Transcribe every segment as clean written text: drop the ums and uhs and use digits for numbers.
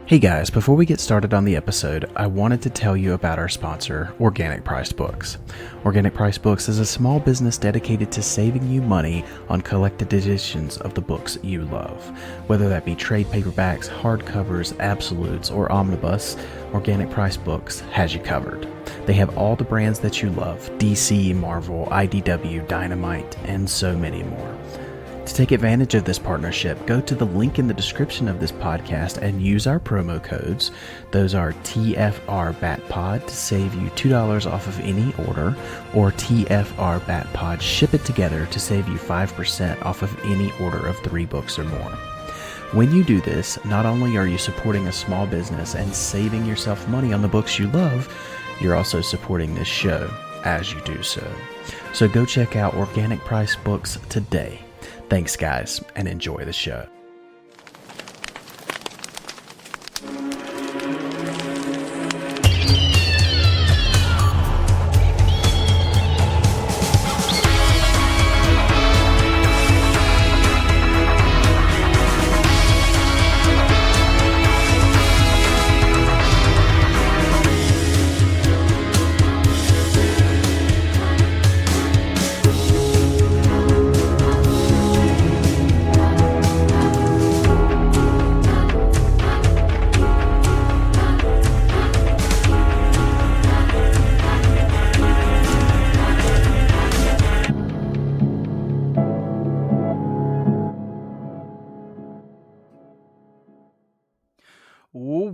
Hey guys, before we get started on the episode, I wanted to tell you about our sponsor, Organic Price Books. Organic Price Books is a small business dedicated to saving you money on collected editions of the books you love. Whether that be trade paperbacks, hardcovers, absolutes, or omnibus, Organic Price Books has you covered. They have all the brands that you love: DC, Marvel, IDW, Dynamite, and so many more. To take advantage of this partnership, go to the link in the description of this podcast and use our promo codes. Those are tfrbatpod to save you $2 off of any order, or tfrbatpod ship it together to save you 5% off of any order of 3 books or more. When you do this, not only are you supporting a small business and saving yourself money on the books you love, you're also supporting this show as you do so. So go check out Organic Price Books today. Thanks, guys, and enjoy the show.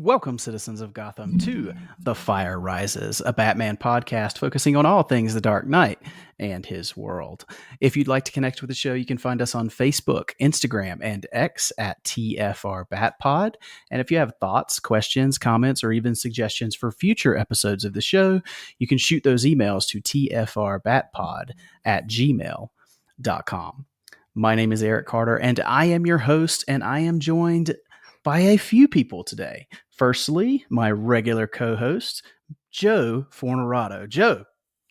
Welcome, citizens of Gotham, to The Fire Rises, a Batman podcast focusing on all things The Dark Knight and his world. If you'd like to connect with the show, you can find us on Facebook, Instagram, and X at tfrbatpod. And if you have thoughts, questions, comments, or even suggestions for future episodes of the show, you can shoot those emails to tfrbatpod@gmail.com. My name is Eric Carter, and I am your host, and I am joined by a few people today. Firstly, my regular co-host, Joe Fornerato. Joe,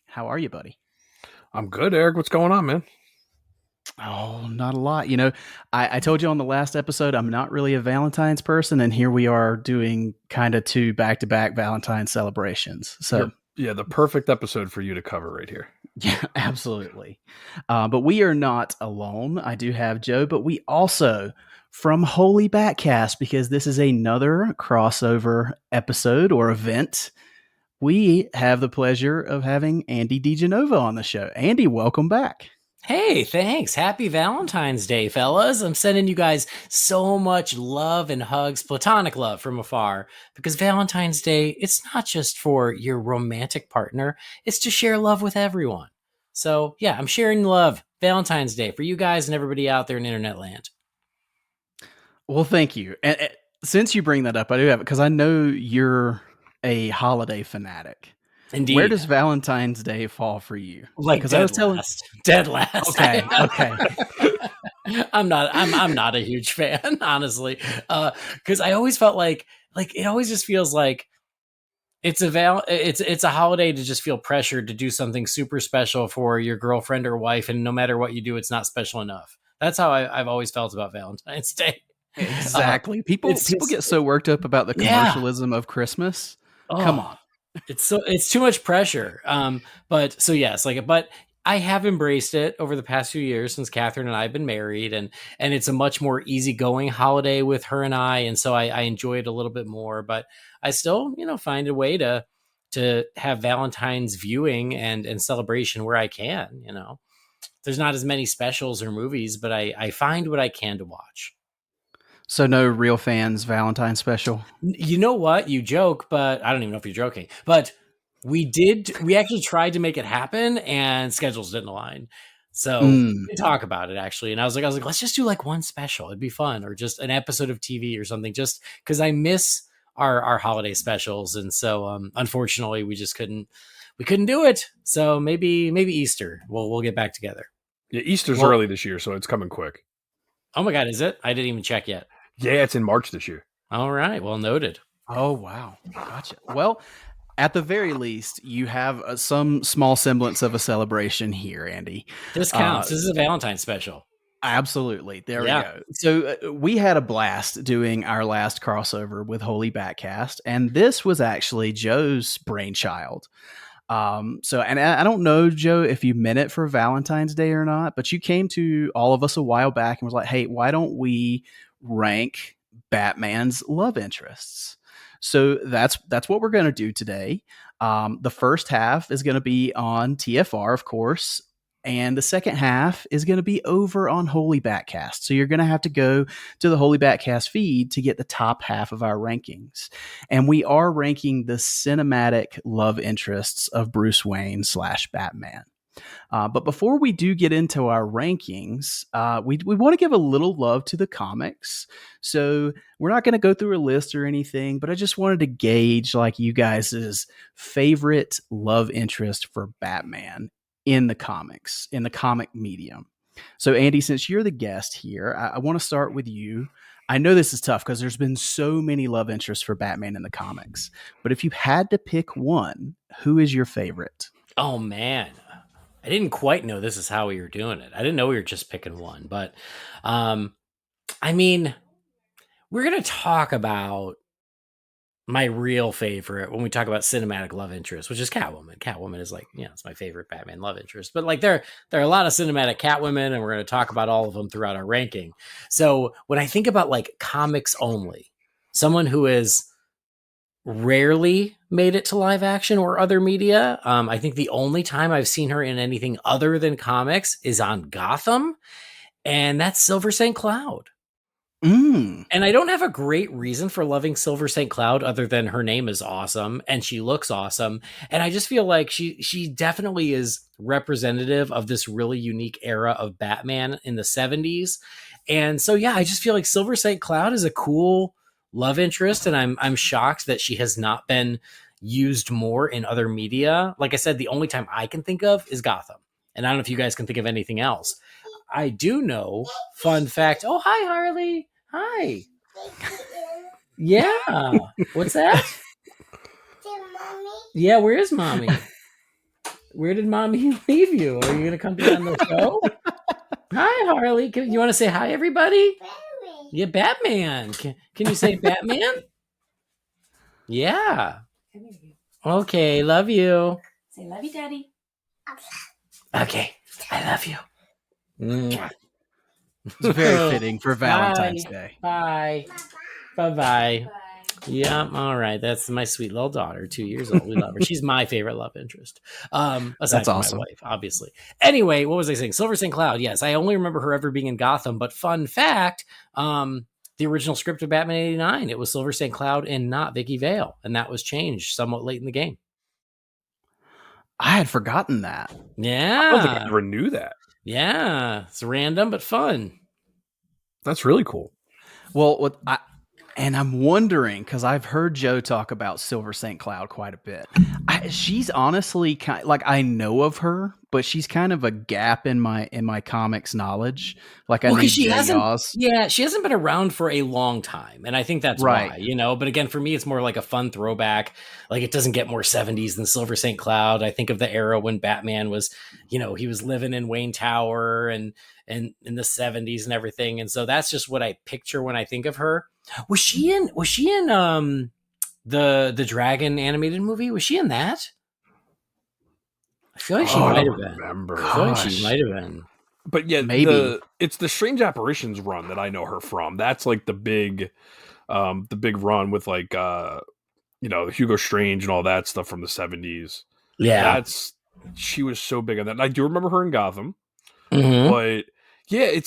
how are you, buddy? I'm good, Eric. What's going on, man? Oh, not a lot. You know, I told you on the last episode, I'm not really a Valentine's person, and here we are doing kind of 2 back-to-back Valentine's celebrations. So, yeah, the perfect episode for you to cover right here. Yeah, absolutely. But we are not alone. I do have Joe, but we also, from Holy BatCast, because this is another crossover episode or event, we have the pleasure of having Andy DiGenova on the show. Andy, welcome back. Hey, thanks. Happy Valentine's Day, fellas. I'm sending you guys so much love and hugs, platonic love from afar, because Valentine's Day, it's not just for your romantic partner, it's to share love with everyone. So yeah, I'm sharing love Valentine's Day for you guys and everybody out there in internet land. Well, thank you. And since you bring that up, I do have it because I know you're a holiday fanatic. Indeed. Where does Valentine's Day fall for you? Like dead last. Okay. I'm not a huge fan, honestly, because I always felt like it always just feels like it's a holiday to just feel pressured to do something super special for your girlfriend or wife, and no matter what you do, it's not special enough. That's how I've always felt about Valentine's Day. Exactly. People get so worked up about the commercialism of Christmas. Come on. It's too much pressure. But I have embraced it over the past few years since Catherine and I have been married, and it's a much more easygoing holiday with her and I. And so I enjoy it a little bit more, but I still, find a way to have Valentine's viewing and celebration where I can. There's not as many specials or movies, but I find what I can to watch. So no Real Fans Valentine special? You know what? You joke, but I don't even know if you're joking. But we actually tried to make it happen, and schedules didn't align. So we did talk about it, actually. And I was like, let's just do like one special. It'd be fun, or just an episode of TV or something, just because I miss our holiday specials. And so unfortunately, we couldn't do it. So maybe Easter we'll get back together. Yeah, Easter's early this year, so it's coming quick. Oh my God, is it? I didn't even check yet. Yeah, it's in March this year. All right, well noted. Oh wow, gotcha. Well, at the very least, you have some small semblance of a celebration here, Andy. This counts. This is a Valentine's special. Absolutely. There we Yeah. go. So we had a blast doing our last crossover with Holy BatCast, and this was actually Joe's brainchild. And I don't know, Joe, if you meant it for Valentine's Day or not, but you came to all of us a while back and was like, hey, why don't we rank Batman's love interests? So that's what we're going to do today. The first half is going to be on TFR, of course. And the second half is going to be over on Holy BatCast. So you're going to have to go to the Holy BatCast feed to get the top half of our rankings. And we are ranking the cinematic love interests of Bruce Wayne / Batman. But before we do get into our rankings, we want to give a little love to the comics. So we're not going to go through a list or anything, but I just wanted to gauge like you guys' favorite love interest for Batman in the comics, in the comic medium. So Andy, since you're the guest here, I want to start with you. I know this is tough because there's been so many love interests for Batman in the comics, but if you had to pick one, who is your favorite? Oh man, I didn't quite know this is how we were doing it. I didn't know we were just picking one, but I mean, we're going to talk about my real favorite when we talk about cinematic love interest, which is Catwoman. Catwoman is like, it's my favorite Batman love interest. But like there are a lot of cinematic Catwomen, and we're going to talk about all of them throughout our ranking. So when I think about like comics only, someone who is rarely made it to live action or other media, I think the only time I've seen her in anything other than comics is on Gotham, and that's Silver St. Cloud. And I don't have a great reason for loving Silver St. Cloud other than her name is awesome and she looks awesome. And I just feel like she definitely is representative of this really unique era of Batman in the 70s. And so, yeah, I just feel like Silver St. Cloud is a cool love interest. And I'm shocked that she has not been used more in other media. Like I said, the only time I can think of is Gotham. And I don't know if you guys can think of anything else. I do know, fun fact. Oh, hi, Harley. Hi. Yeah. What's that? Yeah, where is mommy? Where did mommy leave you? Are you going to come be on the show? Hi, Harley. You want to say hi, everybody? Batman. Yeah, Batman. Can you say Batman? Yeah. Okay, love you. Say love you, Daddy. Okay, I love you. Mwah. It's very fitting for Valentine's Day. Bye. Bye-bye. Yeah, all right. That's my sweet little daughter, 2 years old. We love her. She's my favorite love interest. Aside That's from awesome. My wife, obviously. Anyway, what was I saying? Silver St. Cloud. Yes, I only remember her ever being in Gotham. But fun fact, the original script of Batman 89, it was Silver St. Cloud and not Vicky Vale. And that was changed somewhat late in the game. I had forgotten that. Yeah. I don't think I ever knew that. Yeah. It's random, but fun. That's really cool. Well, I'm wondering because I've heard Joe talk about Silver St. Cloud quite a bit. She's honestly kind like I know of her, but she's kind of a gap in my comics knowledge. Like I need she hasn't. Oz. Yeah, she hasn't been around for a long time, and I think that's right. why. But again, for me, it's more like a fun throwback. Like it doesn't get more 70s than Silver St. Cloud. I think of the era when Batman was, he was living in Wayne Tower and in the 70s and everything, and so that's just what I picture when I think of her. Was she in the Dragon animated movie? Was she in that? I feel like she might have been. I feel like she might have been. But yeah, maybe it's the Strange Apparitions run that I know her from. That's like the big run with like Hugo Strange and all that stuff from the 70s. Yeah, she was so big on that. And I do remember her in Gotham, but yeah,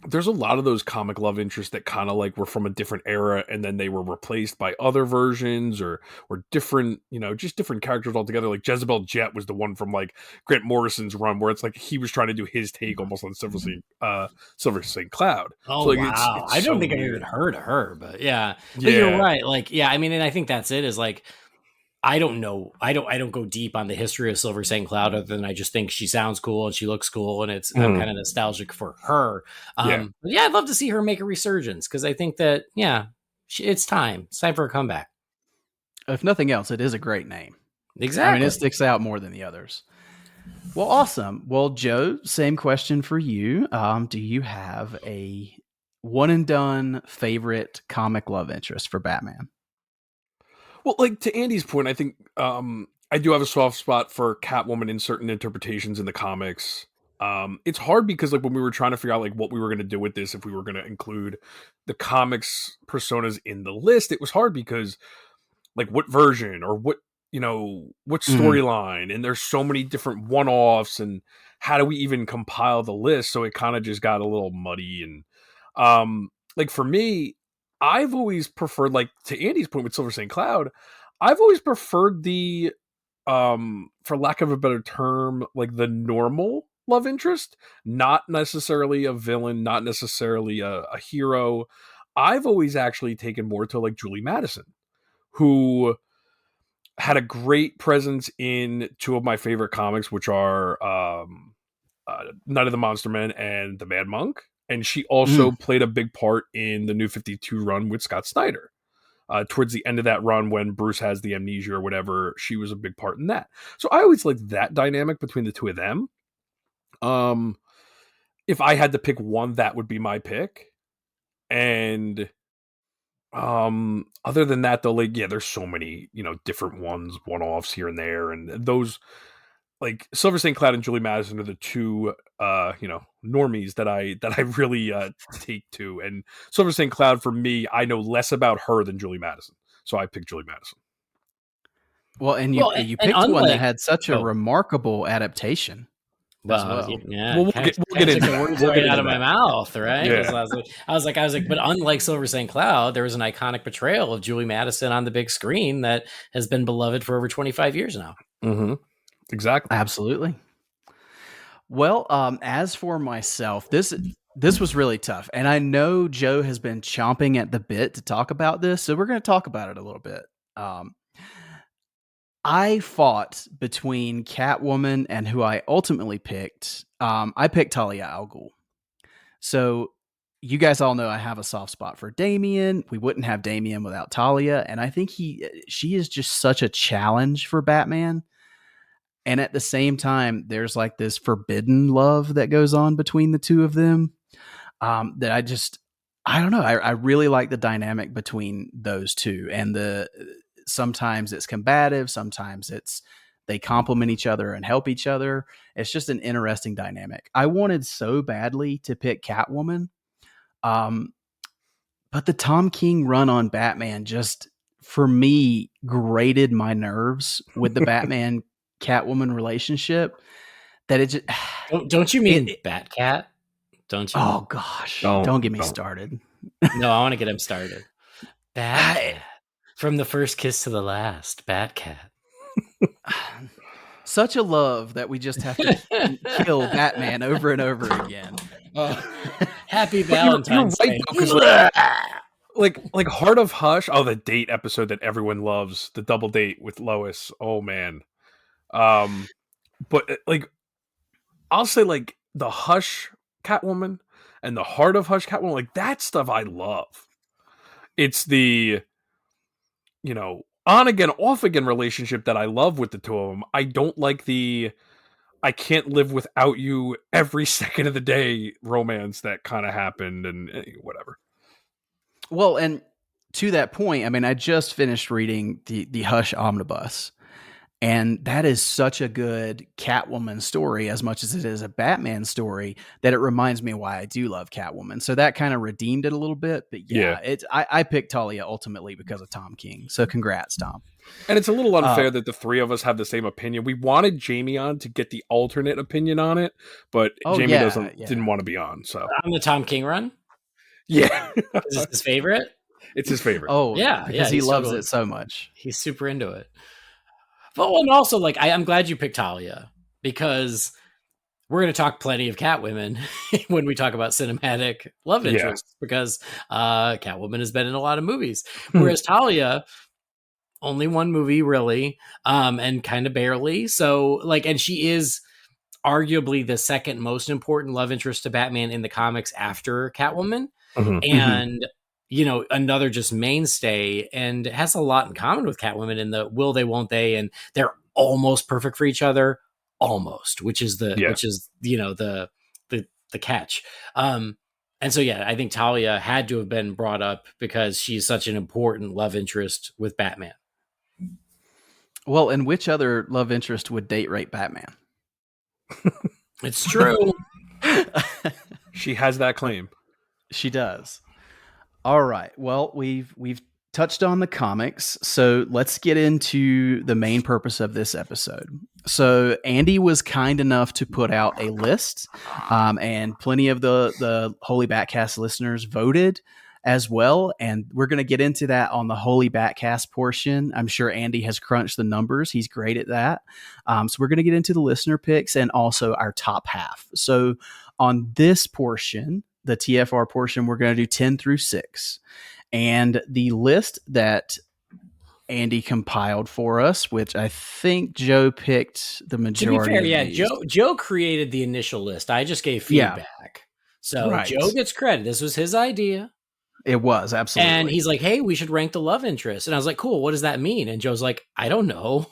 there's a lot of those comic love interests that kind of like were from a different era and then they were replaced by other versions or different, just different characters altogether. Like Jezebel Jet was the one from like Grant Morrison's run where it's like he was trying to do his take almost on Silver St. Cloud. Oh, so, like, wow. it's I don't so think weird. I've even heard of her, but yeah. But you're right. Like, yeah, I mean, and I think that's it is like, I don't know. I don't go deep on the history of Silver St. Cloud other than I just think she sounds cool and she looks cool and I'm kind of nostalgic for her. But yeah, I'd love to see her make a resurgence because I think that, it's time. It's time for a comeback. If nothing else, it is a great name. Exactly. I mean, it sticks out more than the others. Well, awesome. Well, Joe, same question for you. Do you have a one and done favorite comic love interest for Batman? Well, like to Andy's point, I think I do have a soft spot for Catwoman in certain interpretations in the comics. It's hard because like when we were trying to figure out like what we were going to do with this, if we were going to include the comics personas in the list, it was hard because like what version or what what storyline, and there's so many different one-offs, and how do we even compile the list? So it kind of just got a little muddy. And like for me, I've always preferred, like to Andy's point with Silver St. Cloud, I've always preferred the for lack of a better term, like the normal love interest, not necessarily a villain, not necessarily a hero. I've always actually taken more to like Julie Madison, who had a great presence in two of my favorite comics, which are Night of the Monster Men and The Mad Monk. And she also played a big part in the New 52 run with Scott Snyder. Towards the end of that run, when Bruce has the amnesia or whatever, she was a big part in that. So I always liked that dynamic between the two of them. If I had to pick one, that would be my pick. And other than that though, like, yeah, there's so many, different ones, one-offs here and there, and those, like Silver St. Cloud and Julie Madison are the two normies that I really take to. And Silver St. Cloud, for me, I know less about her than Julie Madison, so I picked Julie Madison. Well, and you picked one that had such a remarkable adaptation. Well, yeah, we'll get into that. Words right out of my mouth, right? Yeah. I was like, but unlike Silver St. Cloud, there was an iconic portrayal of Julie Madison on the big screen that has been beloved for over 25 years now. Mm-hmm. Exactly. Absolutely. Well, as for myself, this was really tough, and I know Joe has been chomping at the bit to talk about this, so we're going to talk about it a little bit. I fought between Catwoman and who I ultimately picked. I picked Talia al Ghul. So you guys all know I have a soft spot for Damian. We wouldn't have Damian without Talia, and I think she is just such a challenge for Batman. And at the same time, there's like this forbidden love that goes on between the two of them. That I don't know. I really like the dynamic between those two, and sometimes it's combative, sometimes they complement each other and help each other. It's just an interesting dynamic. I wanted so badly to pick Catwoman, but the Tom King run on Batman just, for me, grated my nerves with the Batman Catwoman relationship. That it just don't you mean Batcat? Don't you? Oh gosh, don't get me started. No, I want to get him started. Batcat. From the first kiss to the last, Batcat. Such a love that we just have to kill Batman over and over again. Happy Valentine's Day. Like Heart of Hush. Oh, the date episode that everyone loves, the double date with Lois. Oh man. But like, I'll say like the Hush Catwoman and the Heart of Hush Catwoman, like that stuff I love. It's the on again, off again relationship that I love with the two of them. I don't like the I can't live without you every second of the day romance that kind of happened, and whatever. Well, and to that point, I mean, I just finished reading the Hush Omnibus, and that is such a good Catwoman story as much as it is a Batman story, that it reminds me why I do love Catwoman. So that kind of redeemed it a little bit. But I picked Talia ultimately because of Tom King. So congrats, Tom. And it's a little unfair that the three of us have the same opinion. We wanted Jamie on to get the alternate opinion on it, but Jamie didn't want to be on. So on the Tom King run? Yeah. Is this his favorite? It's his favorite. Oh, yeah. Because he loves it so much. He's super into it. But and also, like, I'm glad you picked Talia, because we're going to talk plenty of Catwomen when we talk about cinematic love interests, because Catwoman has been in a lot of movies, whereas Talia, only one movie really, and kind of barely. So, like, and she is arguably the second most important love interest to Batman in the comics after Catwoman, and another just mainstay, and has a lot in common with Catwoman in the will they, won't they, and they're almost perfect for each other, almost, which is the catch. And so, yeah, I think Talia had to have been brought up because she's such an important love interest with Batman. Well, and which other love interest would date rape Batman? It's true. She has that claim. She does. All right. Well, we've touched on the comics, so let's get into the main purpose of this episode. So Andy was kind enough to put out a list, and plenty of the Holy BatCast listeners voted as well, and we're going to get into that on the Holy BatCast portion. I'm sure Andy has crunched the numbers. He's great at that. So we're going to get into the listener picks and also our top half. So on this portion, the TFR portion, we're going to do 10 through 6. And the list that Andy compiled for us, which I think Joe picked the majority. To be fair, Joe created the initial list. I just gave feedback. So right. Joe gets credit. This was his idea. It was, absolutely. And he's like, hey, we should rank the love interest. And I was like, cool, what does that mean? And Joe's like, I don't know.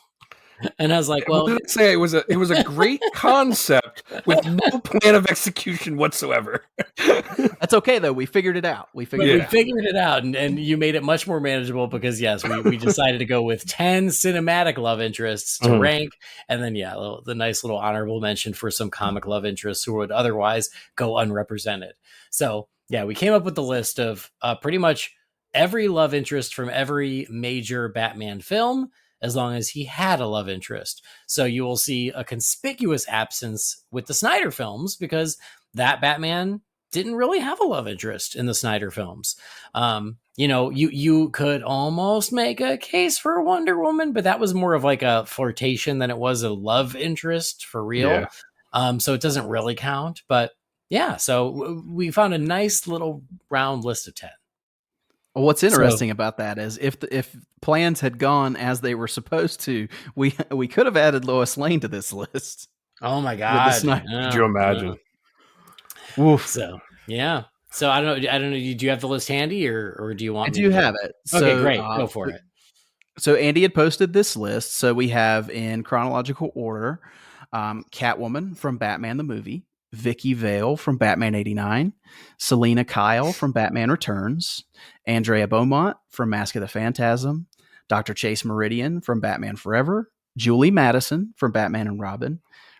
And I was like, well, say it was a great concept with no plan of execution whatsoever. That's okay though. We figured it out. We figured it out, and you made it much more manageable because yes, we decided to go with 10 cinematic love interests to rank, and then the nice little honorable mention for some comic love interests who would otherwise go unrepresented. So yeah, we came up with the list of pretty much every love interest from every major Batman film, as long as he had a love interest. So you will see a conspicuous absence with the Snyder films because that Batman didn't really have a love interest in the Snyder films. You could almost make a case for Wonder Woman, but that was more of like a flirtation than it was a love interest for real. Yeah. So it doesn't really count. But yeah, so we found a nice little round list of 10. Well, what's interesting about that is if plans had gone as they were supposed to, we could have added Lois Lane to this list. Oh my God! Could you imagine? Oof. So yeah. So I don't know. Do you have the list handy, or do you want? I do have it. Okay, great. Go for it. So Andy had posted this list. So we have in chronological order, Catwoman from Batman the movie, Vicky Vale from Batman 89, Selena Kyle from Batman Returns, Andrea Beaumont from Mask of the Phantasm, Dr. Chase Meridian from Batman Forever, Julie Madison from Batman and Robin,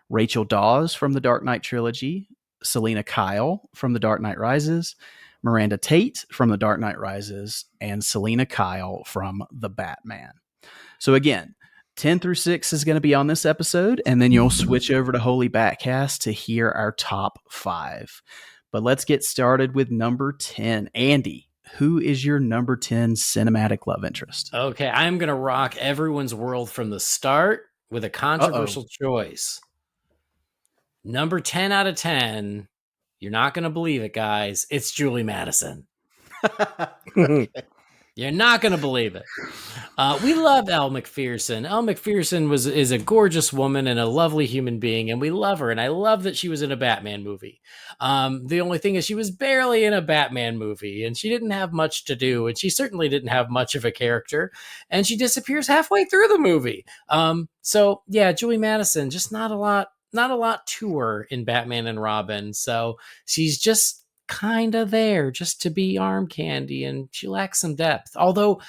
Rachel Dawes from the Dark Knight trilogy, Selena Kyle from The Dark Knight Rises, Miranda Tate from The Dark Knight Rises, and Selena Kyle from The Batman. So again, 10 through 6 is going to be on this episode, and then you'll switch over to Holy BatCast to hear our top 5. But let's get started with number 10. Andy, who is your number 10 cinematic love interest? Okay, I'm going to rock everyone's world from the start with a controversial choice. Number 10 out of 10. You're not going to believe it, guys. It's Julie Madison. You're not going to believe it. We love Elle Macpherson. Elle Macpherson is a gorgeous woman and a lovely human being, and we love her. And I love that she was in a Batman movie. The only thing is she was barely in a Batman movie, and she didn't have much to do, and she certainly didn't have much of a character, and she disappears halfway through the movie. So yeah, Julie Madison, just not a lot to her in Batman and Robin. So she's just kind of there just to be arm candy, and she lacks some depth. Although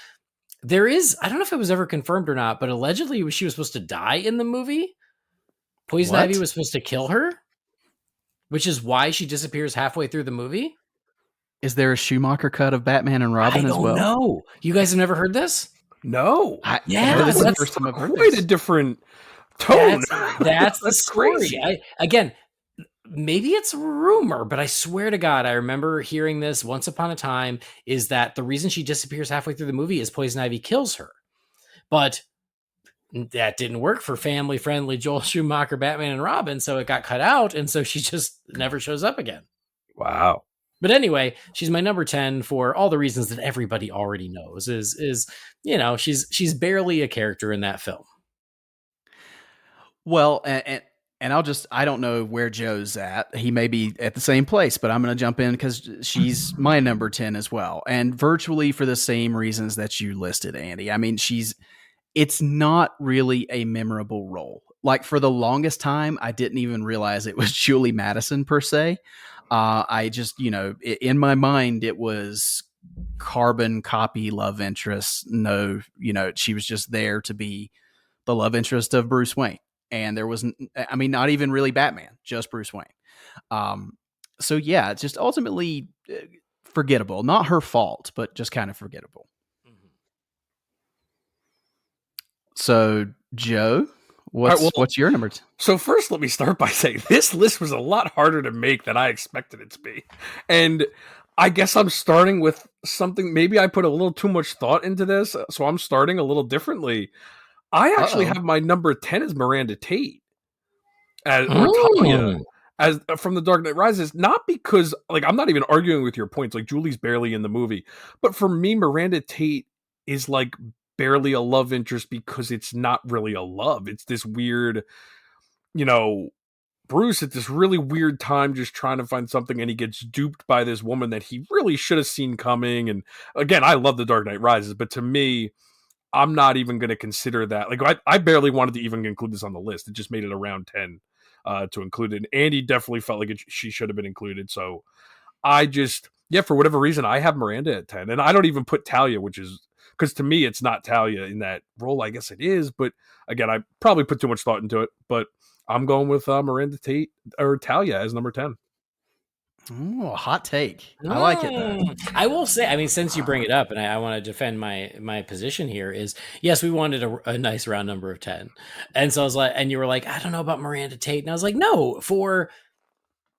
there is, I don't know if it was ever confirmed or not, but allegedly she was supposed to die in the movie. Poison Ivy was supposed to kill her, which is why she disappears halfway through the movie. Is there a Schumacher cut of Batman and Robin as well? No, you guys have never heard this? No. That's the first time I've heard quite a different tone. That's the story. Crazy. Again, maybe it's a rumor, but I swear to God, I remember hearing this once upon a time, is that the reason she disappears halfway through the movie is Poison Ivy kills her. But that didn't work for family-friendly Joel Schumacher, Batman and Robin, so it got cut out, and so she just never shows up again. Wow. But anyway, she's my number 10 for all the reasons that everybody already knows, is she's barely a character in that film. Well, and I don't know where Joe's at. He may be at the same place, but I'm going to jump in because she's my number 10 as well. And virtually for the same reasons that you listed, Andy. I mean, it's not really a memorable role. like for the longest time, I didn't even realize it was Julie Madison per se. I just, in my mind, it was carbon copy love interest. No, she was just there to be the love interest of Bruce Wayne. And there wasn't, I mean, not even really Batman, just Bruce Wayne. So yeah, it's just ultimately forgettable. Not her fault, but just kind of forgettable. So, Joe, what's your number? So first, let me start by saying this list was a lot harder to make than I expected it to be. And I guess I'm starting with something, maybe I put a little too much thought into this, so I'm starting a little differently. I actually have my number 10 as Miranda Tate. Or Talia, as from The Dark Knight Rises, not because, like, I'm not even arguing with your points, like, Julie's barely in the movie, but for me, Miranda Tate is, like, barely a love interest because it's not really a love. It's this weird, Bruce at this really weird time just trying to find something, and he gets duped by this woman that he really should have seen coming. And again, I love The Dark Knight Rises, but to me, I'm not even going to consider that. Like, I barely wanted to even include this on the list. It just made it around 10 to include it. And Andy definitely felt like she should have been included. So I just, for whatever reason, I have Miranda at 10. And I don't even put Talia, which is, because to me, it's not Talia in that role. I guess it is. But again, I probably put too much thought into it. But I'm going with Miranda Tate or Talia as number 10. Ooh, hot take. I like it though. I will say, I mean, since you bring it up, and I want to defend my position here, is yes, we wanted a nice round number of 10. And so I was like, and you were like, I don't know about Miranda Tate. And I was like, no, for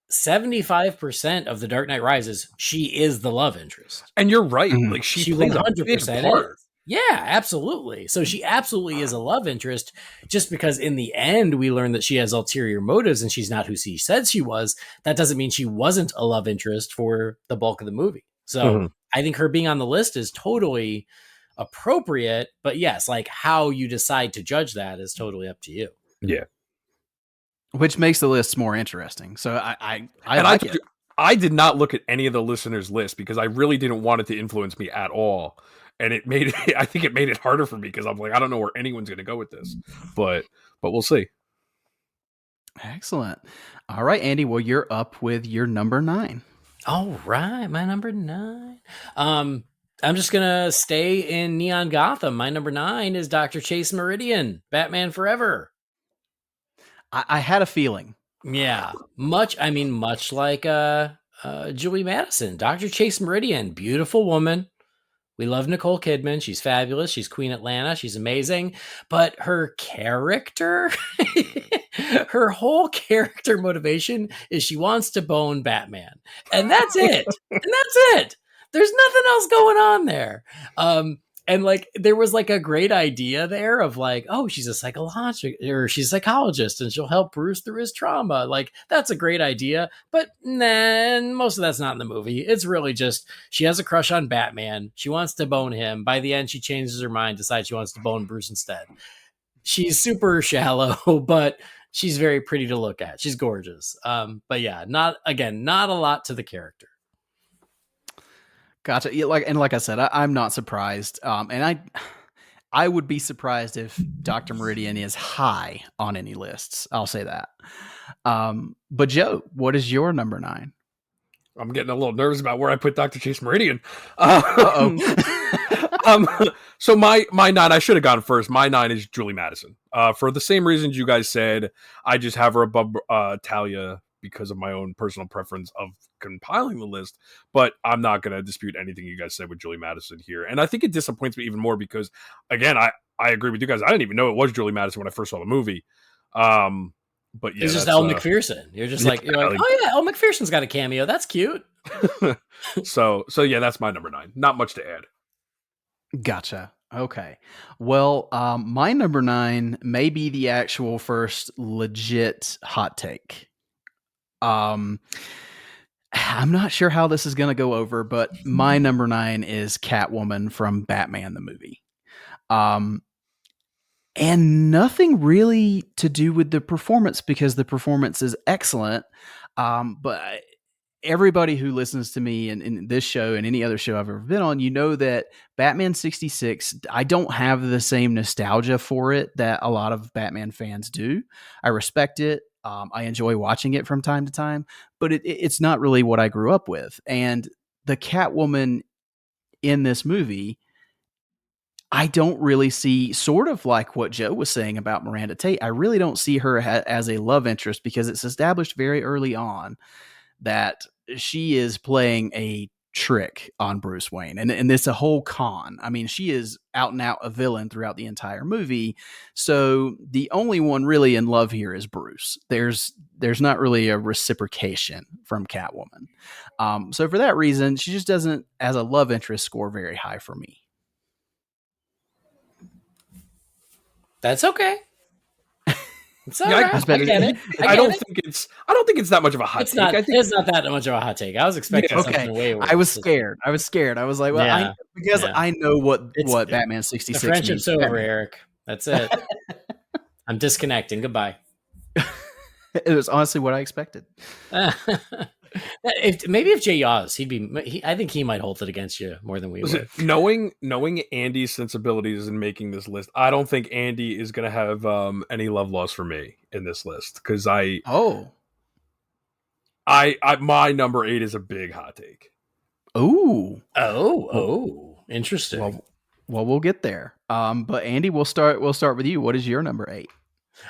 75% of The Dark Knight Rises, she is the love interest. And you're right. Mm-hmm. Like she plays 100% part. Yeah, absolutely. So she absolutely is a love interest, just because in the end we learn that she has ulterior motives and she's not who she said she was. That doesn't mean she wasn't a love interest for the bulk of the movie. So I think her being on the list is totally appropriate. But yes, like how you decide to judge that is totally up to you. Yeah. Which makes the lists more interesting. So I like it. I did not look at any of the listeners' list because I really didn't want it to influence me at all. And it made it, I think it made it harder for me because I'm like, I don't know where anyone's going to go with this, but we'll see. Excellent. All right, Andy. Well, you're up with your number 9. All right. My number 9. I'm just going to stay in Neon Gotham. My number 9 is Dr. Chase Meridian, Batman Forever. I had a feeling. Yeah. Much like Julie Madison, Dr. Chase Meridian, beautiful woman. We love Nicole Kidman. She's fabulous. She's Queen Atlanta. She's amazing. But her character, her whole character motivation is she wants to bone Batman. And that's it. There's nothing else going on there. And like, there was like a great idea there of like, oh, she's a psychologist and she'll help Bruce through his trauma. Like, that's a great idea. But then most of that's not in the movie. It's really just, she has a crush on Batman. She wants to bone him. By the end, she changes her mind, decides she wants to bone Bruce instead. She's super shallow, but she's very pretty to look at. She's gorgeous. But yeah, not a lot to the character. Gotcha. Yeah, like I said, I'm not surprised. And I would be surprised if Dr. Meridian is high on any lists. I'll say that. But Joe, what is your number 9? I'm getting a little nervous about where I put Dr. Chase Meridian. So my 9, I should have gone first. My 9 is Julie Madison. For the same reasons you guys said, I just have her above Talia because of my own personal preference of compiling the list, but I'm not going to dispute anything you guys said with Julie Madison here. And I think it disappoints me even more because, again, I agree with you guys. I didn't even know it was Julie Madison when I first saw the movie. But yeah, it's just Elle McPherson. You're just like, oh yeah, Elle McPherson's got a cameo. That's cute. So yeah, that's my number 9. Not much to add. Gotcha. Okay. Well, my number 9 may be the actual first legit hot take. I'm not sure how this is going to go over, but my number 9 is Catwoman from Batman the movie. And nothing really to do with the performance because the performance is excellent. But everybody who listens to me in this show and any other show I've ever been on, you know that Batman 66, I don't have the same nostalgia for it that a lot of Batman fans do. I respect it. I enjoy watching it from time to time, but it's not really what I grew up with. And the Catwoman in this movie, I don't really see, sort of like what Joe was saying about Miranda Tate, I really don't see her as a love interest, because it's established very early on that she is playing a trick on Bruce Wayne. And it's a whole con. I mean, she is out and out a villain throughout the entire movie. So the only one really in love here is Bruce. There's not really a reciprocation from Catwoman. So for that reason, she just doesn't, as a love interest, score very high for me. That's okay. It's all right. I get it. I don't think it's that much of a hot take. It's not that much of a hot take. I was expecting something way worse. I was scared. I was like, well, I know what Batman 66 the friendship's means. over, Eric. That's it. I'm disconnecting. Goodbye. It was honestly what I expected. If Jay Yaws, I think he might hold it against you more than we would. Knowing Andy's sensibilities in making this list, I don't think Andy is going to have any love loss for me in this list, because my number 8 is a big hot take. Oh, interesting. Well, we'll get there. But Andy, we'll start with you. What is your number 8?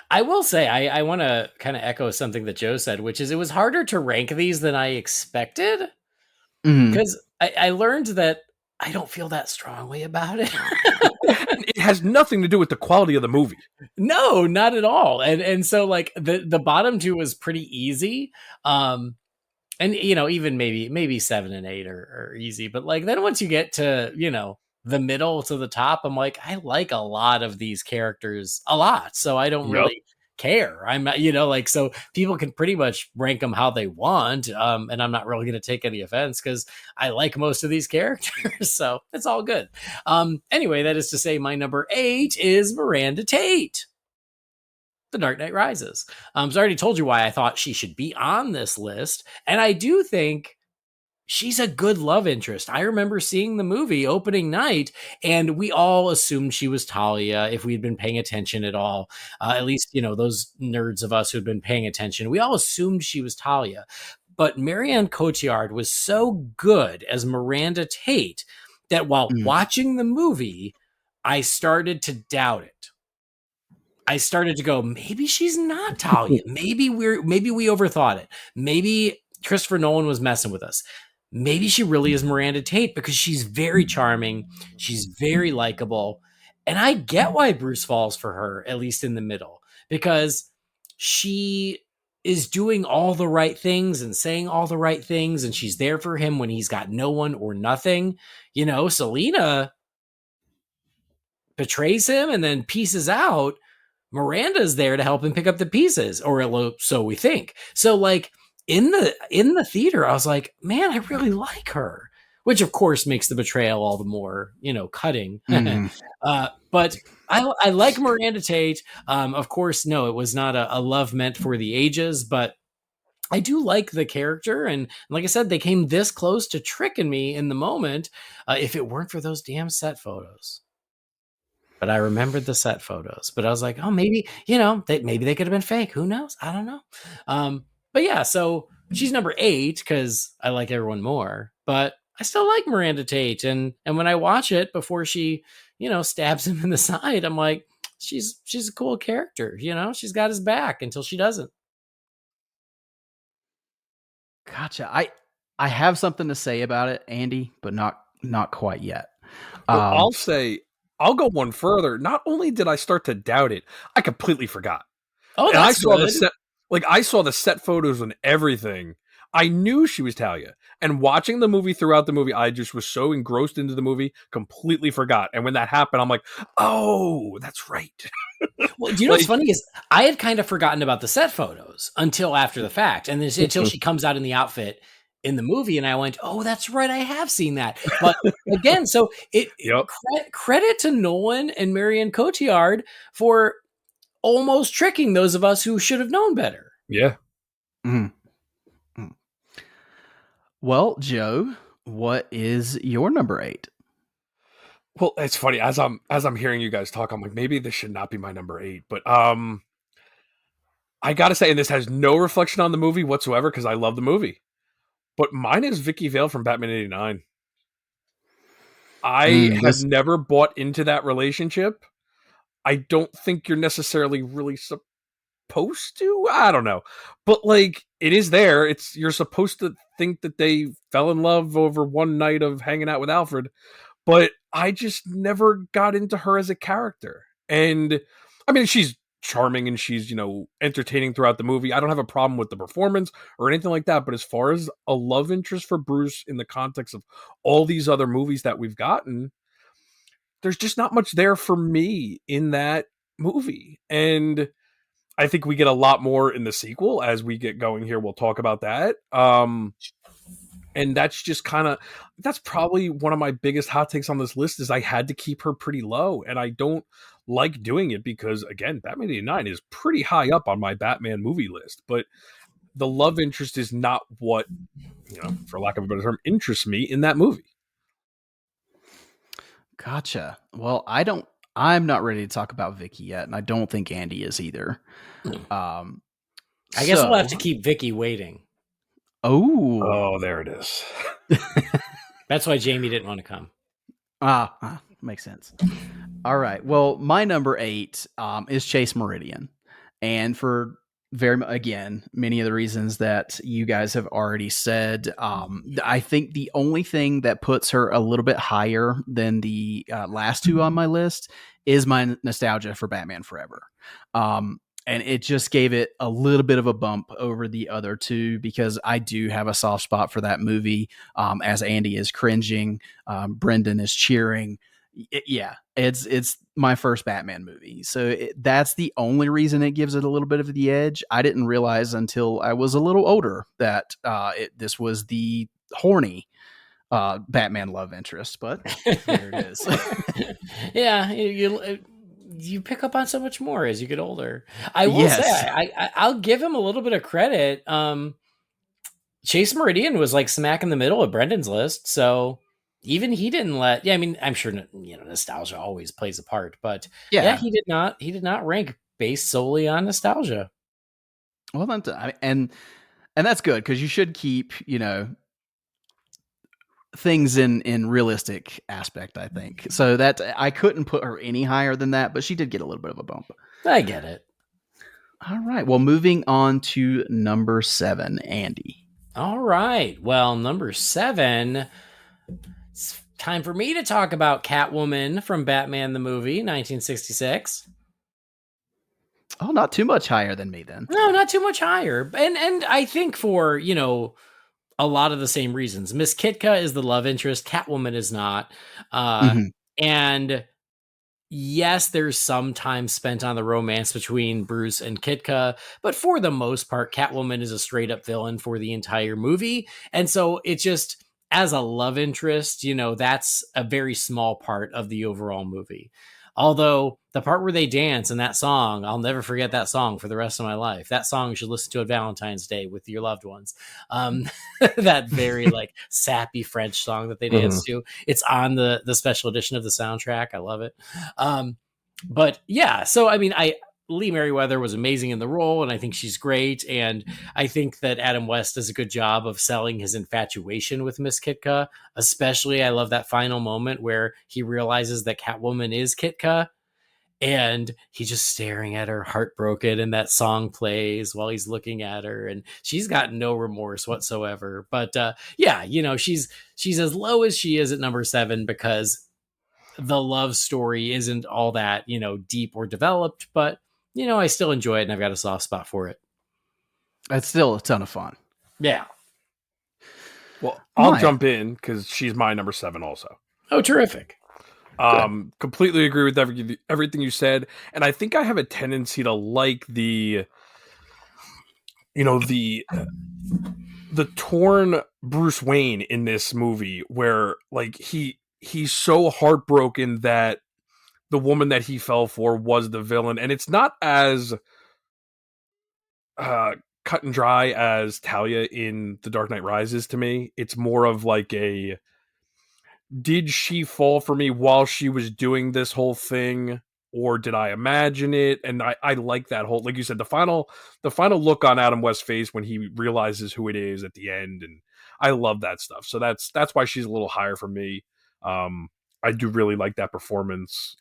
I will say, I want to kind of echo something that Joe said, which is it was harder to rank these than I expected, because I learned that I don't feel that strongly about it. It has nothing to do with the quality of the movie. No, not at all. And so like the bottom 2 was pretty easy. And even maybe 7 and 8 are easy, but like then once you get to, the middle to the top, I'm like, I like a lot of these characters a lot. So I don't really care. I'm not, so people can pretty much rank them how they want. And I'm not really going to take any offense because I like most of these characters. So it's all good. Anyway, that is to say my number 8 is Miranda Tate. The Dark Knight Rises. So I already told you why I thought she should be on this list. And I do think she's a good love interest. I remember seeing the movie opening night, and we all assumed she was Talia if we'd been paying attention at all. At least, those nerds of us who'd been paying attention, we all assumed she was Talia. But Marianne Cotillard was so good as Miranda Tate that while watching the movie, I started to doubt it. I started to go, maybe she's not Talia. Maybe we overthought it. Maybe Christopher Nolan was messing with us. Maybe she really is Miranda Tate, because she's very charming. She's very likable. And I get why Bruce falls for her, at least in the middle, because she is doing all the right things and saying all the right things. And she's there for him when he's got no one or nothing. Selena betrays him and then pieces out. Miranda's there to help him pick up the pieces, or so we think. So like, in the theater, I was like, man, I really like her, which of course makes the betrayal all the more, cutting. But I like Miranda Tate. Of course, no, it was not a love meant for the ages, but I do like the character. And like I said, they came this close to tricking me in the moment. If it weren't for those damn set photos. But I remembered the set photos, but I was like, oh, maybe, maybe they could have been fake. Who knows? I don't know. But yeah, so she's number 8 because I like everyone more, but I still like Miranda Tate. And when I watch it before she, stabs him in the side, I'm like, she's a cool character. She's got his back until she doesn't. Gotcha. I have something to say about it, Andy, but not quite yet. Well, I'll go one further. Not only did I start to doubt it, I completely forgot. Oh, that's good. I saw the set photos and everything. I knew she was Talia. And watching the movie throughout the movie, I just was so engrossed into the movie, completely forgot. And when that happened, I'm like, oh, that's right. Well, do you know what's funny is I had kind of forgotten about the set photos until after the fact. And until she comes out in the outfit in the movie, and I went, oh, that's right, I have seen that. But again, so credit to Nolan and Marianne Cotillard for almost tricking those of us who should have known better. Yeah. Well, Joe, what is your number 8? Well, it's funny as I'm hearing you guys talk, I'm like, maybe this should not be my number 8, but I gotta say, and this has no reflection on the movie whatsoever because I love the movie, but mine is Vicky Vale from Batman '89. I have This never bought into that relationship. I don't think you're necessarily really supposed to. I don't know, but like it is there. It's you're supposed to think that they fell in love over one night of hanging out with Alfred, but I just never got into her as a character. And I mean, she's charming and she's, entertaining throughout the movie. I don't have a problem with the performance or anything like that. But as far as a love interest for Bruce in the context of all these other movies that we've gotten, there's just not much there for me in that movie. And I think we get a lot more in the sequel as we get going here. We'll talk about that. And that's just that's probably one of my biggest hot takes on this list is I had to keep her pretty low. And I don't like doing it because, again, Batman '89 is pretty high up on my Batman movie list. But the love interest is not what, for lack of a better term, interests me in that movie. Gotcha. Well, I'm not ready to talk about Vicky yet, and I don't think Andy is either. I guess we'll have to keep Vicky waiting. Oh, there it is. That's why Jamie didn't want to come. Makes sense. All right. Well, my number 8 is Chase Meridian, and for many of the reasons that you guys have already said. I think the only thing that puts her a little bit higher than the last two on my list is my nostalgia for Batman Forever. And it just gave it a little bit of a bump over the other two because I do have a soft spot for that movie. As Andy is cringing, Brendan is cheering. It's my first Batman movie. So that's the only reason it gives it a little bit of the edge. I didn't realize until I was a little older that this was the horny Batman love interest, but there it is. Yeah, you pick up on so much more as you get older. I will say, I'll give him a little bit of credit. Chase Meridian was like smack in the middle of Brendan's list, so even he didn't I mean, I'm sure nostalgia always plays a part, but he did not rank based solely on nostalgia. Well, and that's good because you should keep things in realistic aspect, I think. So that I couldn't put her any higher than that, but she did get a little bit of a bump. I get it. All right. Well, moving on to number 7, Andy. All right. Well, number 7, it's time for me to talk about Catwoman from Batman the movie, 1966. Oh, not too much higher than me then. No, not too much higher. And I think for, a lot of the same reasons. Miss Kitka is the love interest. Catwoman is not. And yes, there's some time spent on the romance between Bruce and Kitka, but for the most part, Catwoman is a straight up villain for the entire movie. And so it just, as a love interest, that's a very small part of the overall movie. Although the part where they dance in that song, I'll never forget that song for the rest of my life. That song you should listen to at Valentine's Day with your loved ones. That very like sappy French song that they dance to. It's on the special edition of the soundtrack. I love it. But yeah, so I mean, Lee Merriweather was amazing in the role, and I think she's great. And I think that Adam West does a good job of selling his infatuation with Miss Kitka. Especially, I love that final moment where he realizes that Catwoman is Kitka, and he's just staring at her, heartbroken, and that song plays while he's looking at her, and she's got no remorse whatsoever. But she's as low as she is at number 7 because the love story isn't all that deep or developed, but I still enjoy it and I've got a soft spot for it. It's still a ton of fun. Yeah. Well, I'll jump in because she's my number 7 also. Oh, terrific. Completely agree with everything you said. And I think I have a tendency to like the torn Bruce Wayne in this movie where like he's so heartbroken that the woman that he fell for was the villain. And it's not as cut and dry as Talia in The Dark Knight Rises to me. It's more of like a, did she fall for me while she was doing this whole thing, or did I imagine it? And I like that whole, like you said, the final look on Adam West's face when he realizes who it is at the end, and I love that stuff. So that's why she's a little higher for me. I do really like that performance.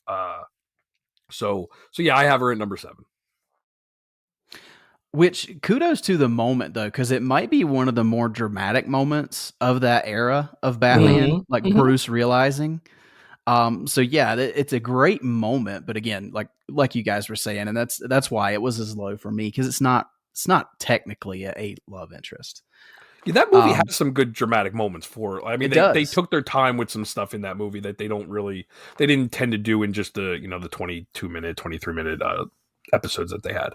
So yeah, I have her at number 7. Which, kudos to the moment though, because it might be one of the more dramatic moments of that era of Batman, like Bruce realizing. So yeah, it's a great moment, but again, like you guys were saying, and that's why it was as low for me, because it's not technically a love interest. Yeah, that movie has some good dramatic moments for. I mean, they took their time with some stuff in that movie that they didn't tend to do in just the the 22-minute, 23-minute episodes that they had.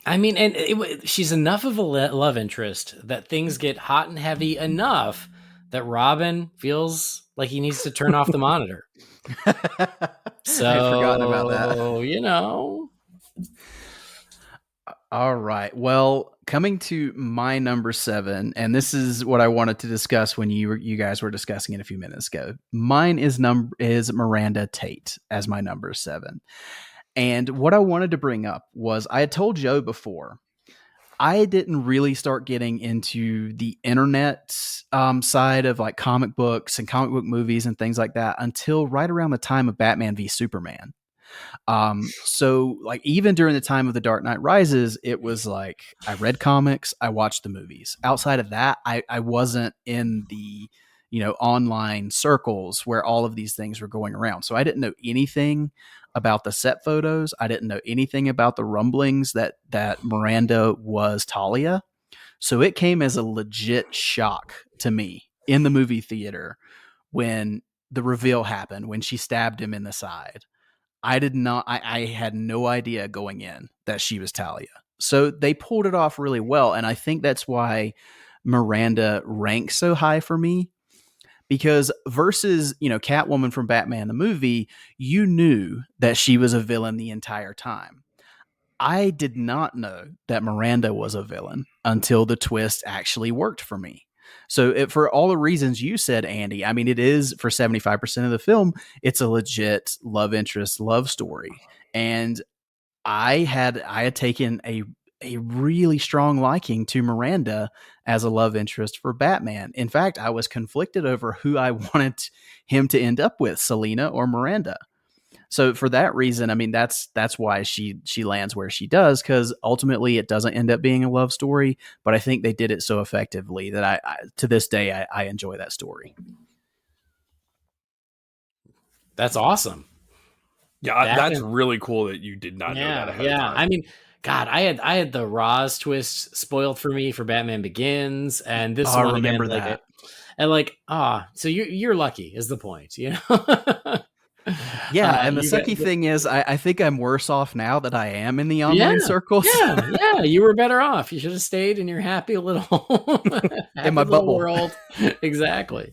I mean, and she's enough of a love interest that things get hot and heavy enough that Robin feels like he needs to turn off the monitor. So, I had forgotten about that. All right. Well, coming to my number 7, and this is what I wanted to discuss when you guys were discussing it a few minutes ago. Mine is Miranda Tate as my number 7. And what I wanted to bring up was, I had told Joe before, I didn't really start getting into the internet side of like comic books and comic book movies and things like that until right around the time of Batman v Superman. So like even during the time of The Dark Knight Rises, it was like I read comics, I watched the movies. Outside of that, I wasn't in the online circles where all of these things were going around. So I didn't know anything about the set photos. I didn't know anything about the rumblings that Miranda was Talia. So it came as a legit shock to me in the movie theater when the reveal happened, when she stabbed him in the side. I had no idea going in that she was Talia. So they pulled it off really well. And I think that's why Miranda ranks so high for me. Because versus, Catwoman from Batman the movie, you knew that she was a villain the entire time. I did not know that Miranda was a villain until the twist actually worked for me. So for all the reasons you said, Andy, I mean, it is, for 75% of the film, it's a legit love interest, love story. And I had taken a really strong liking to Miranda as a love interest for Batman. In fact, I was conflicted over who I wanted him to end up with, Selina or Miranda. So for that reason, I mean, that's why she lands where she does, because ultimately it doesn't end up being a love story. But I think they did it so effectively that I to this day, I enjoy that story. That's awesome. Yeah, that's really cool that you did not know that ahead of time. I mean, God, I had the Roz twist spoiled for me for Batman Begins, and this one, I remember again, that. So you're lucky is the point, Yeah, and the sucky thing is, I think I'm worse off now that I am in the online circles. Yeah, you were better off. You should have stayed in your happy little in my bubble world. Exactly.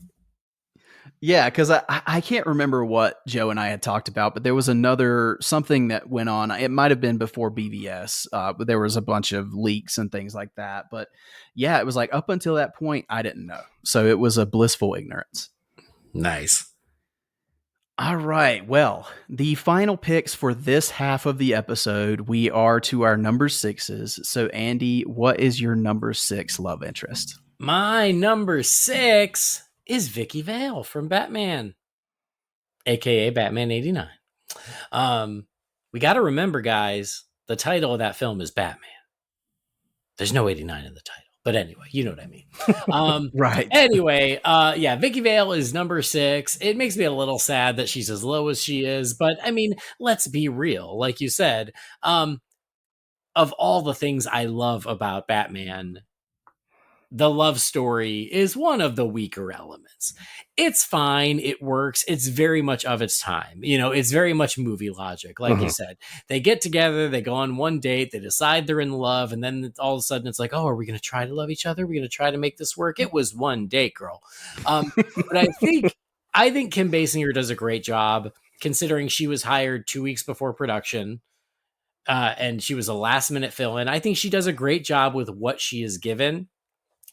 Yeah, because I can't remember what Joe and I had talked about, but there was something that went on. It might have been before BVS, but there was a bunch of leaks and things like that. But yeah, it was like up until that point, I didn't know. So it was a blissful ignorance. Nice. All right. Well, the final picks for this half of the episode, we are to our number 6s. So Andy, what is your number 6 love interest? My number 6 is Vicky Vale from Batman, aka Batman 89. We got to remember, guys, the title of that film is Batman. There's no 89 in the title, but anyway, you know what I mean. Right. Anyway, Vicky Vale is number 6. It makes me a little sad that she's as low as she is, but I mean, let's be real. Like you said, of all the things I love about Batman, the love story is one of the weaker elements. It's fine. It works. It's very much of its time. It's very much movie logic. Like you said, they get together, they go on one date, they decide they're in love. And then all of a sudden it's like, oh, are we going to try to love each other? Are we going to try to make this work? It was one date, girl. But I think Kim Basinger does a great job, considering she was hired 2 weeks before production. and she was a last minute fill in. I think she does a great job with what she is given.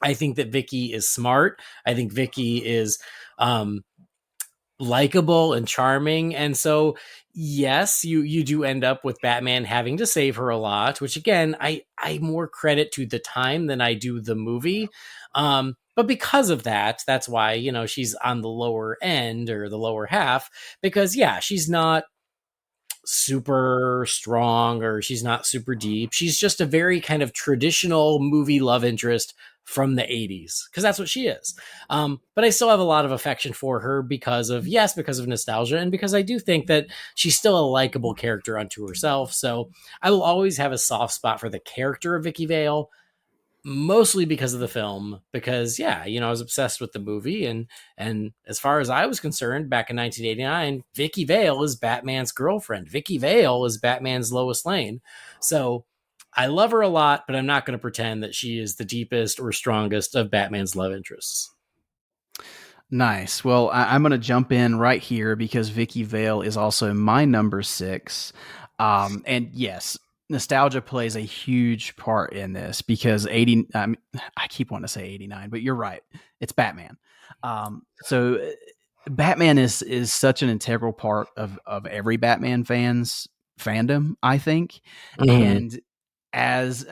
I think that Vicky is smart. I think Vicky is likable and charming. And so, yes, you do end up with Batman having to save her a lot, which again, I more credit to the time than I do the movie. But because of that, that's why, you know, she's on the lower end or the lower half, because yeah, she's not super strong or she's not super deep. She's just a very kind of traditional movie love interest from the 80s, because that's what she is. But I still have a lot of affection for her because of nostalgia, and because I do think that she's still a likable character unto herself. So I will always have a soft spot for the character of Vicky Vale, mostly because of the film, because yeah, you know, I was obsessed with the movie, and as far as I was concerned back in 1989, Vicky Vale is Batman's girlfriend. Vicky Vale is Batman's Lois Lane. So I love her a lot, but I'm not going to pretend that she is the deepest or strongest of Batman's love interests. Nice. Well, I'm going to jump in right here because Vicky Vale is also my number 6. And yes, nostalgia plays a huge part in this because I keep wanting to say 89, but you're right. It's Batman. So Batman is such an integral part of every Batman fan's fandom, I think. Mm-hmm. And as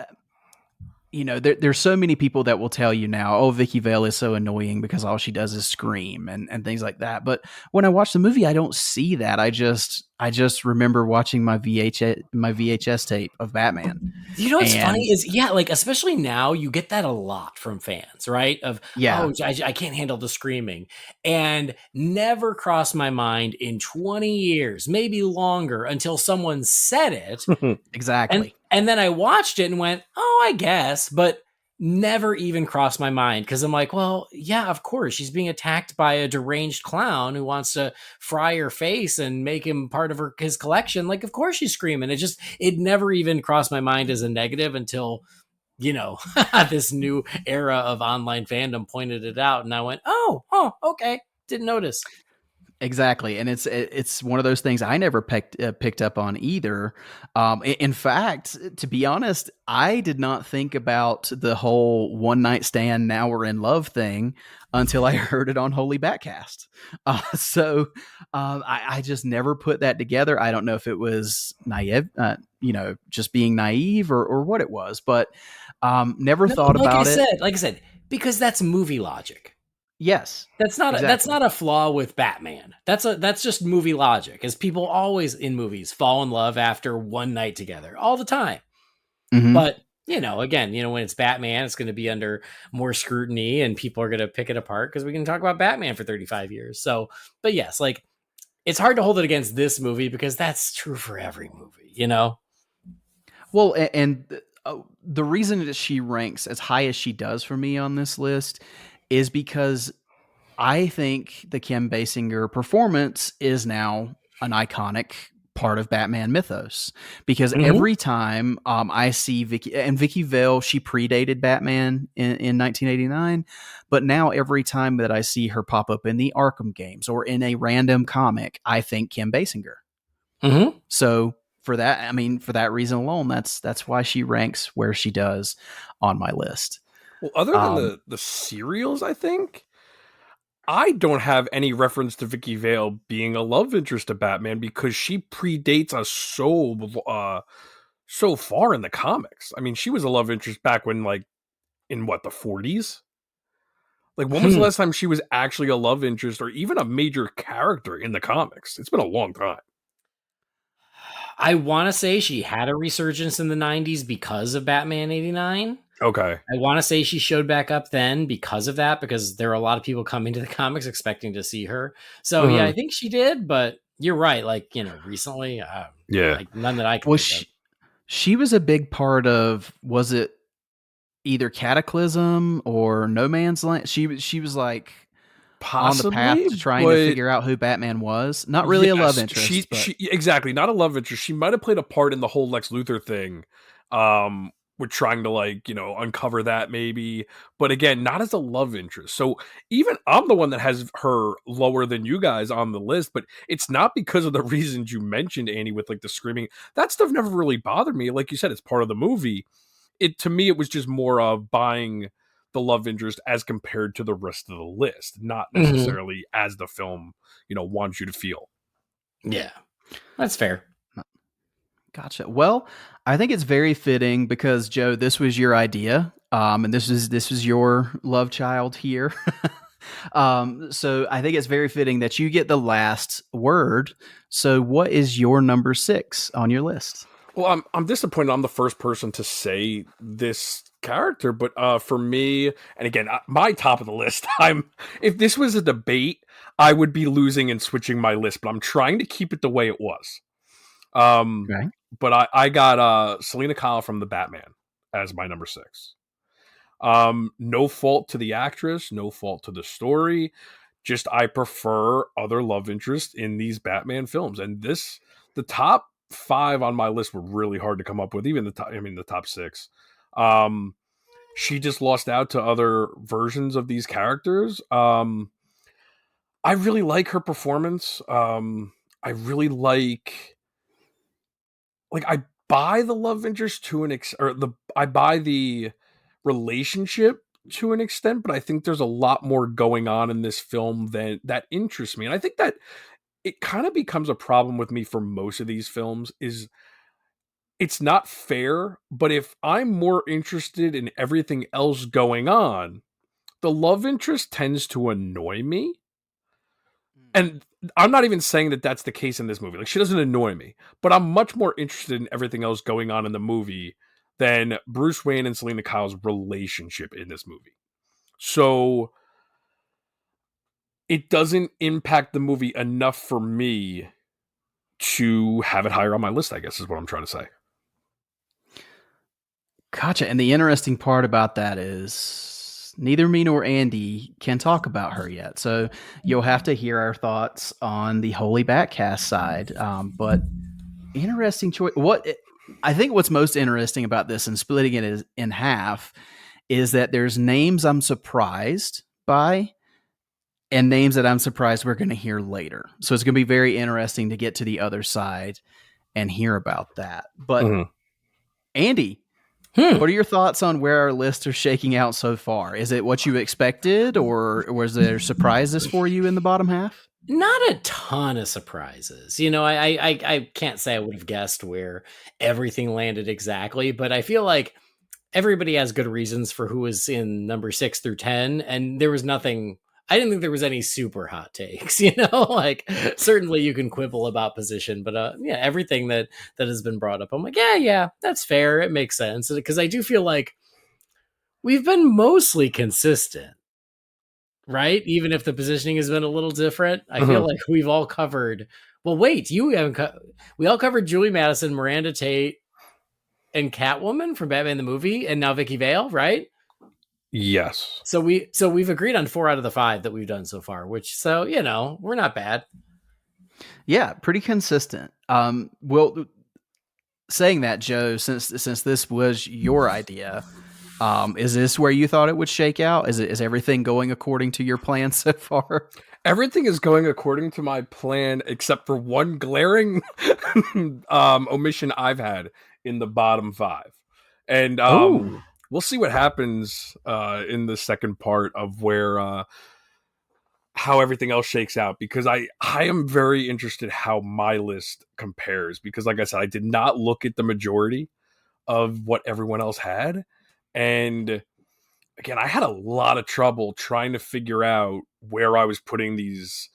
you know, there's so many people that will tell you now, oh, Vicky Vale is so annoying because all she does is scream and things like that. But when I watch the movie, I don't see that. I just remember watching my VHS tape of Batman. You know what's funny is, yeah, like especially now you get that a lot from fans, right? Of, oh, I can't handle the screaming, and never crossed my mind in 20 years, maybe longer, until someone said it. Exactly. And then I watched it and went, oh, I guess, but never even crossed my mind, because I'm like, well, yeah, of course, she's being attacked by a deranged clown who wants to fry her face and make him part of his collection. Like, of course she's screaming. It never even crossed my mind as a negative until, you know, this new era of online fandom pointed it out. And I went, oh, okay. Didn't notice. Exactly, and it's one of those things I never picked up on either. In fact, to be honest, I did not think about the whole one night stand, now we're in love thing until I heard it on Holy BatCast. So I just never put that together. I don't know if it was naive, just being naive or what it was, but never thought about it. Like I said, because that's movie logic. Yes, that's not a flaw with Batman. That's just movie logic, as people always in movies fall in love after one night together all the time. Mm-hmm. But again, when it's Batman, it's going to be under more scrutiny, and people are going to pick it apart because we can talk about Batman for 35 years. So, but yes, like it's hard to hold it against this movie because that's true for every movie, Well, and the reason that she ranks as high as she does for me on this list is because I think the Kim Basinger performance is now an iconic part of Batman mythos, because every time I see Vicky Vale, she predated Batman in 1989, but now every time that I see her pop up in the Arkham games or in a random comic, I think Kim Basinger. Mm-hmm. So for that reason alone, that's why she ranks where she does on my list. Well, other than the serials, I think I don't have any reference to Vicky Vale being a love interest to Batman, because she predates us so far in the comics. I mean, she was a love interest back when, like, in the 40s? Like, when was the last time she was actually a love interest or even a major character in the comics? It's been a long time. I want to say she had a resurgence in the 90s because of Batman 89. Okay. I want to say she showed back up then because of that, because there are a lot of people coming to the comics expecting to see her. So yeah, I think she did, but you're right. Like, recently, like none that I can think of. She was a big part of, was it either Cataclysm or No Man's Land? She was like possibly on the path to trying to figure out who Batman was. Not really a love interest. She exactly, not a love interest. She might have played a part in the whole Lex Luthor thing. we're trying to like, uncover that maybe, but again, not as a love interest. So even I'm the one that has her lower than you guys on the list, but it's not because of the reasons you mentioned, Annie, with like the screaming. That stuff never really bothered me. Like you said, it's part of the movie. To me, it was just more of buying the love interest as compared to the rest of the list, not necessarily as the film, wants you to feel. Yeah, that's fair. Gotcha. Well, I think it's very fitting because Joe, this was your idea, and this was your love child here. So I think it's very fitting that you get the last word. So, what is your number 6 on your list? Well, I'm disappointed. I'm the first person to say this character, but for me, and again, my top of the list. If this was a debate, I would be losing and switching my list, but I'm trying to keep it the way it was. Okay. But I got Selena Kyle from the Batman as my number 6. No fault to the actress, no fault to the story. Just I prefer other love interests in these Batman films, and the top 5 on my list were really hard to come up with. Even the top 6. She just lost out to other versions of these characters. I really like her performance. I really like I buy the love interest to I buy the relationship to an extent, but I think there's a lot more going on in this film that interests me. And I think that it kind of becomes a problem with me for most of these films is it's not fair, but if I'm more interested in everything else going on, the love interest tends to annoy me. And I'm not even saying that that's the case in this movie. Like, she doesn't annoy me, but I'm much more interested in everything else going on in the movie than Bruce Wayne and Selena Kyle's relationship in this movie. So it doesn't impact the movie enough for me to have it higher on my list, I guess is what I'm trying to say. Gotcha. And the interesting part about that is neither me nor Andy can talk about her yet. So you'll have to hear our thoughts on the Holy BatCast side. But interesting choice. I think what's most interesting about this and splitting it in half is that there's names I'm surprised by and names that I'm surprised we're going to hear later. So it's going to be very interesting to get to the other side and hear about that. But Andy, what are your thoughts on where our lists are shaking out so far? Is it what you expected, or was there surprises for you in the bottom half? Not a ton of surprises. I can't say I would have guessed where everything landed exactly, but I feel like everybody has good reasons for who was in number 6 through 10, and there was nothing. I didn't think there was any super hot takes, like certainly you can quibble about position, but yeah, everything that has been brought up, I'm like, yeah, that's fair. It makes sense. Because I do feel like we've been mostly consistent, right? Even if the positioning has been a little different, I feel like we've all covered, well, wait, we all covered Julie Madison, Miranda Tate, and Catwoman from Batman the movie, and now Vicky Vale, right? Yes. So we've agreed on 4 out of the 5 that we've done so far, we're not bad. Yeah, pretty consistent. Well, saying that, Joe, since this was your idea, is this where you thought it would shake out? Is everything going according to your plan so far? Everything is going according to my plan, except for one glaring omission I've had in the bottom 5. And we'll see what happens in the second part of where how everything else shakes out, because I am very interested how my list compares, because like I said, I did not look at the majority of what everyone else had. And again, I had a lot of trouble trying to figure out where I was putting these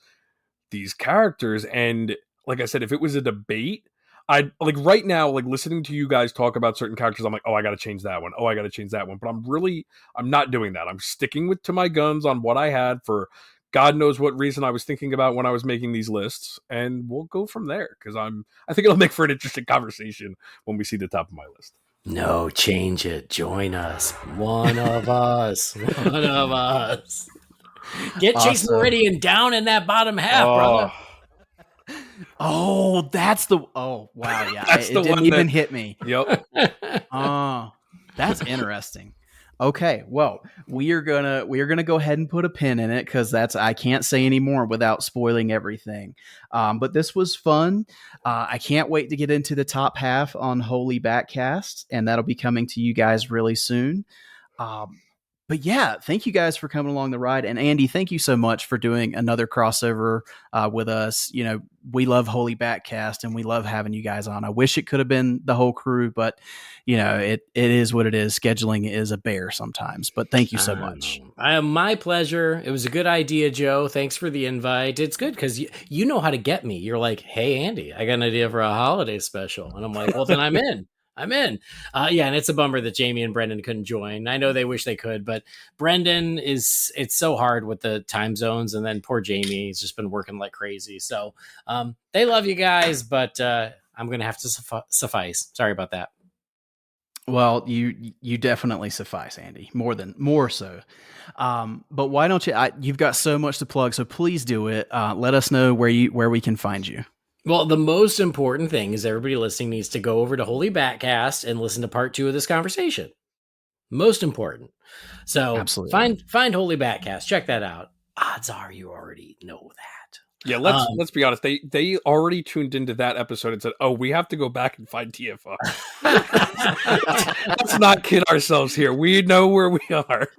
characters. And like I said, if it was a debate, I like right now, like listening to you guys talk about certain characters, I'm like, oh, I got to change that one. Oh, I got to change that one. But I'm not doing that. I'm sticking to my guns on what I had for God knows what reason I was thinking about when I was making these lists. And we'll go from there, because I think it'll make for an interesting conversation when we see the top of my list. No, change it. Join us. One of us. One of us. Get awesome. Chase Meridian down in that bottom half, brother. Oh, wow, yeah. It didn't even hit me. Yep. That's interesting. Okay, well, we are gonna go ahead and put a pin in it because I can't say any more without spoiling everything. But this was fun. I can't wait to get into the top half on Holy BatCast, and that'll be coming to you guys really soon. Um, but yeah, thank you guys for coming along the ride. And Andy, thank you so much for doing another crossover with us. You know, we love Holy BatCast and we love having you guys on. I wish it could have been the whole crew, but you know, it is what it is. Scheduling is a bear sometimes, but thank you so much. My pleasure. It was a good idea, Joe. Thanks for the invite. It's good because you know how to get me. You're like, hey, Andy, I got an idea for a holiday special. And I'm like, well, then I'm in. I'm in. Yeah, and it's a bummer that Jamie and Brendan couldn't join. I know they wish they could, but Brendan it's so hard with the time zones, and then poor Jamie, he's just been working like crazy. So they love you guys, but I'm going to have to suffice. Sorry about that. Well, you definitely suffice, Andy, more so. But why don't you've got so much to plug, so please do it. Let us know where we can find you. Well, the most important thing is everybody listening needs to go over to Holy BatCast and listen to part 2 of this conversation. Most important. So absolutely find Holy BatCast. Check that out. Odds are you already know that. Yeah, let's be honest. They already tuned into that episode and said, "Oh, we have to go back and find TFR." Let's not kid ourselves here. We know where we are.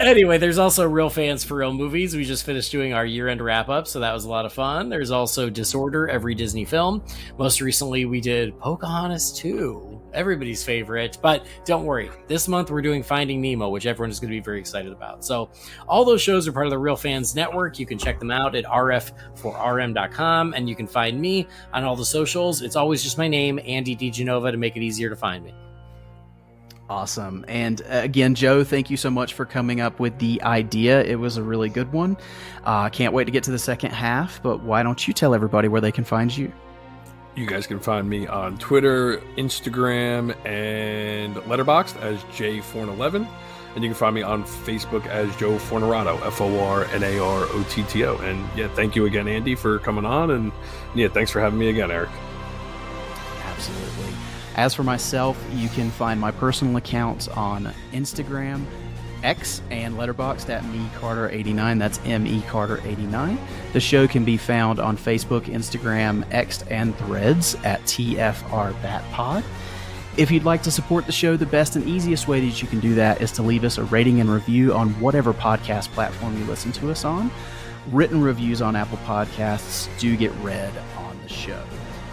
Anyway, there's also Real Fans for Real Movies. We just finished doing our year-end wrap-up, so that was a lot of fun. There's also Disorder, every Disney film. Most recently, we did Pocahontas 2, everybody's favorite. But don't worry, this month we're doing Finding Nemo, which everyone is going to be very excited about. So all those shows are part of the Real Fans Network. You can check them out at rf4rm.com, and you can find me on all the socials. It's always just my name, Andy DiGenova, to make it easier to find me. Awesome. And again, Joe, thank you so much for coming up with the idea. It was a really good one. Can't wait to get to the second half, but why don't you tell everybody where they can find you? You guys can find me on Twitter, Instagram, and Letterboxd as jforn11. And you can find me on Facebook as Joe Fornarato, Fornarotto. And yeah, thank you again, Andy, for coming on. And yeah, thanks for having me again, Eric. Absolutely. As for myself, you can find my personal accounts on Instagram, X, and Letterboxd at mecarter89. That's mecarter89. The show can be found on Facebook, Instagram, X, and Threads at tfrbatpod. If you'd like to support the show, the best and easiest way that you can do that is to leave us a rating and review on whatever podcast platform you listen to us on. Written reviews on Apple Podcasts do get read on the show.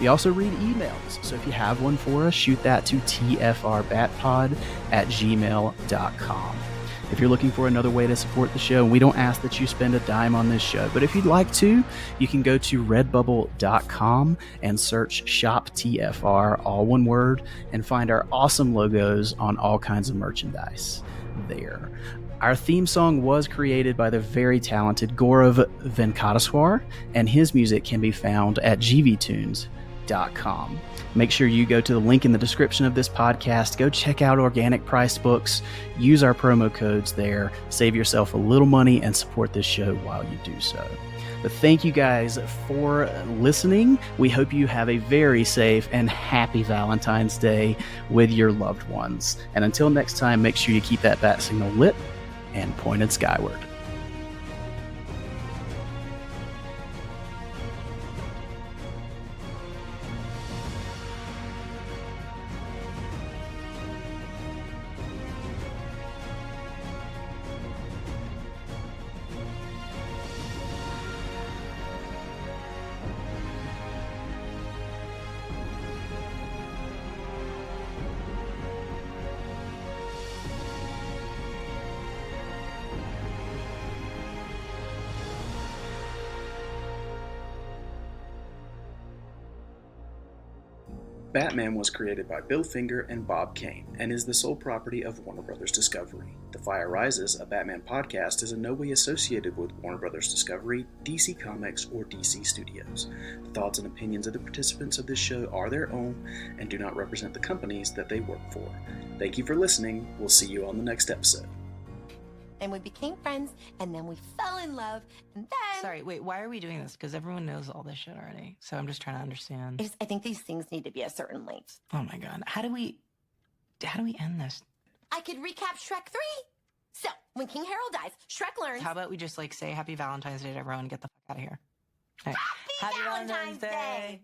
We also read emails, so if you have one for us, shoot that to tfrbatpod@gmail.com. If you're looking for another way to support the show, we don't ask that you spend a dime on this show, but if you'd like to, you can go to redbubble.com and search Shop TFR, all one word, and find our awesome logos on all kinds of merchandise there. Our theme song was created by the very talented Gaurav Venkateswar, and his music can be found at gvtunes.com. Make sure you go to the link in the description of this podcast. Go check out Organic Priced Books. Use our promo codes there. Save yourself a little money and support this show while you do so. But thank you guys for listening. We hope you have a very safe and happy Valentine's Day with your loved ones. And until next time, make sure you keep that bat signal lit and pointed skyward. Batman was created by Bill Finger and Bob Kane and is the sole property of Warner Bros. Discovery. The Fire Rises, a Batman podcast, is in no way associated with Warner Bros. Discovery, DC Comics, or DC Studios. The thoughts and opinions of the participants of this show are their own and do not represent the companies that they work for. Thank you for listening. We'll see you on the next episode. And we became friends, and then we fell in love, and then... Sorry, wait, why are we doing this? Because everyone knows all this shit already. So I'm just trying to understand. I think these things need to be a certain length. Oh my God. How do we... How do we end this? I could recap Shrek 3. So, when King Harold dies, Shrek learns... How about we just, like, say Happy Valentine's Day to everyone and get the fuck out of here? All right. Happy Valentine's Day!